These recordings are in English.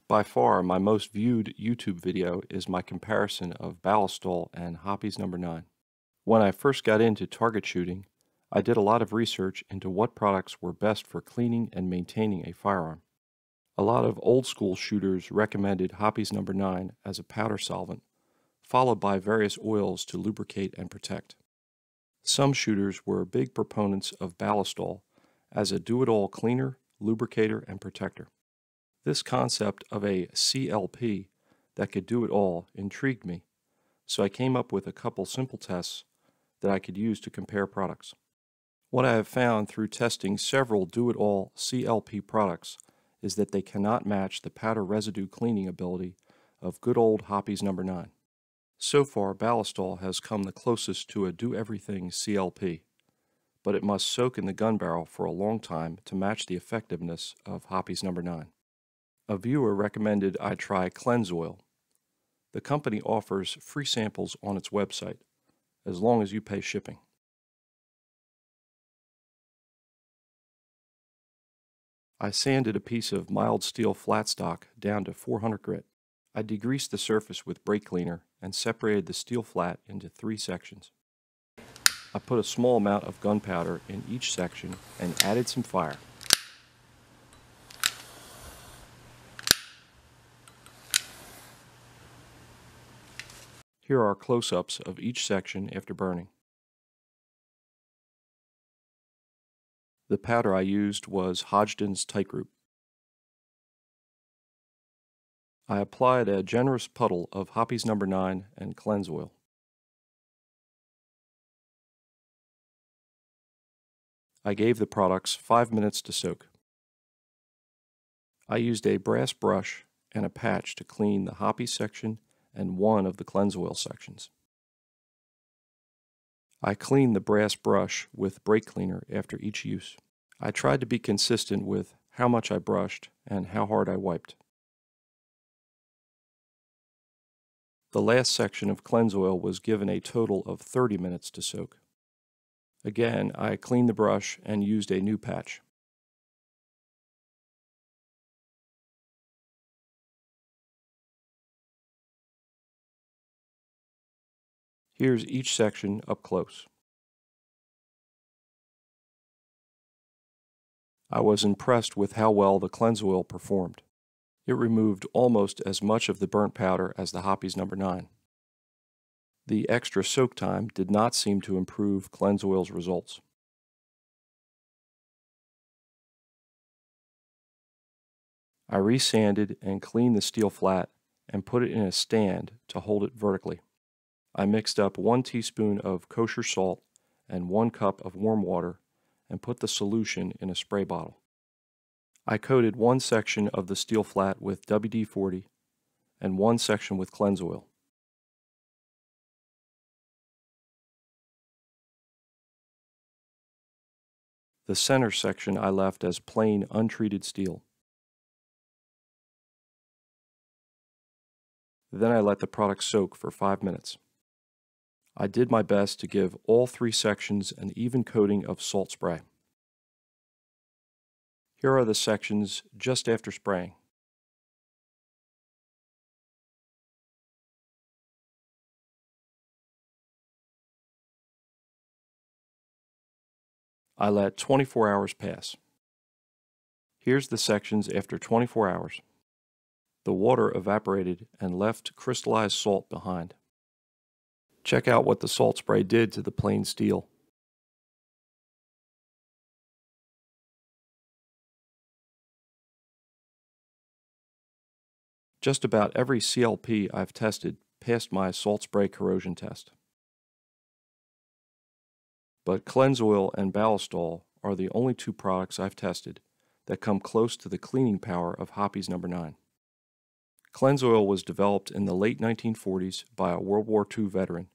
By far, my most viewed YouTube video is my comparison of Ballistol and Hoppe's No. 9. When I first got into target shooting, I did a lot of research into what products were best for cleaning and maintaining a firearm. A lot of old school shooters recommended Hoppe's No. 9 as a powder solvent, followed by various oils to lubricate and protect. Some shooters were big proponents of Ballistol as a do-it-all cleaner, lubricator, and protector. This concept of a CLP that could do it all intrigued me, so I came up with a couple simple tests that I could use to compare products. What I have found through testing several do-it-all CLP products is that they cannot match the powder residue cleaning ability of good old Hoppe's No. 9. So far, Ballistol has come the closest to a do-everything CLP, but it must soak in the gun barrel for a long time to match the effectiveness of Hoppe's No. 9. A viewer recommended I try Clenzoil. The company offers free samples on its website, as long as you pay shipping. I sanded a piece of mild steel flat stock down to 400 grit. I degreased the surface with brake cleaner and separated the steel flat into 3 sections. I put a small amount of gunpowder in each section and added some fire. Here are close-ups of each section after burning. The powder I used was Hodgdon's Tight Group. I applied a generous puddle of Hoppe's No. 9 and Clenzoil. I gave the products 5 minutes to soak. I used a brass brush and a patch to clean the Hoppe section and one of the Clenzoil sections. I cleaned the brass brush with brake cleaner after each use. I tried to be consistent with how much I brushed and how hard I wiped. The last section of Clenzoil was given a total of 30 minutes to soak. Again, I cleaned the brush and used a new patch. Here's each section up close. I was impressed with how well the Clenzoil performed. It removed almost as much of the burnt powder as the Hoppe's No. 9. The extra soak time did not seem to improve Clenzoil's results. I resanded and cleaned the steel flat and put it in a stand to hold it vertically. I mixed up 1 teaspoon of kosher salt and 1 cup of warm water and put the solution in a spray bottle. I coated 1 section of the steel flat with WD-40 and 1 section with Clenzoil. The center section I left as plain, untreated steel. Then I let the product soak for 5 minutes. I did my best to give all 3 sections an even coating of salt spray. Here are the sections just after spraying. I let 24 hours pass. Here's the sections after 24 hours. The water evaporated and left crystallized salt behind. Check out what the salt spray did to the plain steel. Just about every CLP I've tested passed my salt spray corrosion test. But Clenzoil and Ballistol are the only 2 products I've tested that come close to the cleaning power of Hoppe's No. 9. Clenzoil was developed in the late 1940s by a World War II veteran,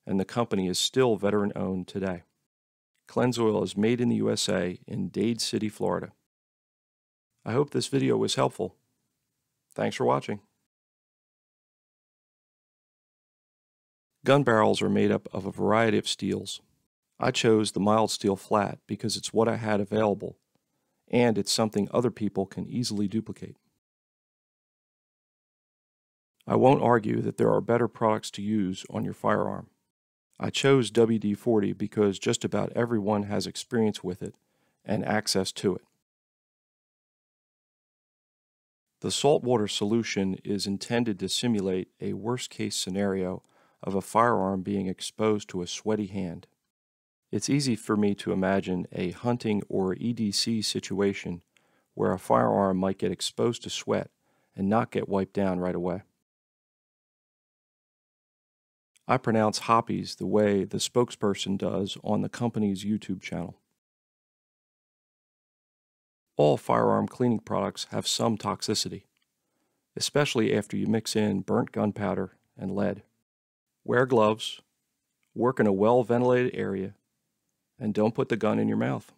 and the company is still veteran-owned today. Clenzoil is made in the USA in Dade City, Florida. I hope this video was helpful. Thanks for watching. Gun barrels are made up of a variety of steels. I chose the mild steel flat because it's what I had available, and it's something other people can easily duplicate. I won't argue that there are better products to use on your firearm. I chose WD-40 because just about everyone has experience with it and access to it. The saltwater solution is intended to simulate a worst-case scenario of a firearm being exposed to a sweaty hand. It's easy for me to imagine a hunting or EDC situation where a firearm might get exposed to sweat and not get wiped down right away. I pronounce Hoppies the way the spokesperson does on the company's YouTube channel. All firearm cleaning products have some toxicity, especially after you mix in burnt gunpowder and lead. Wear gloves, work in a well-ventilated area, and don't put the gun in your mouth.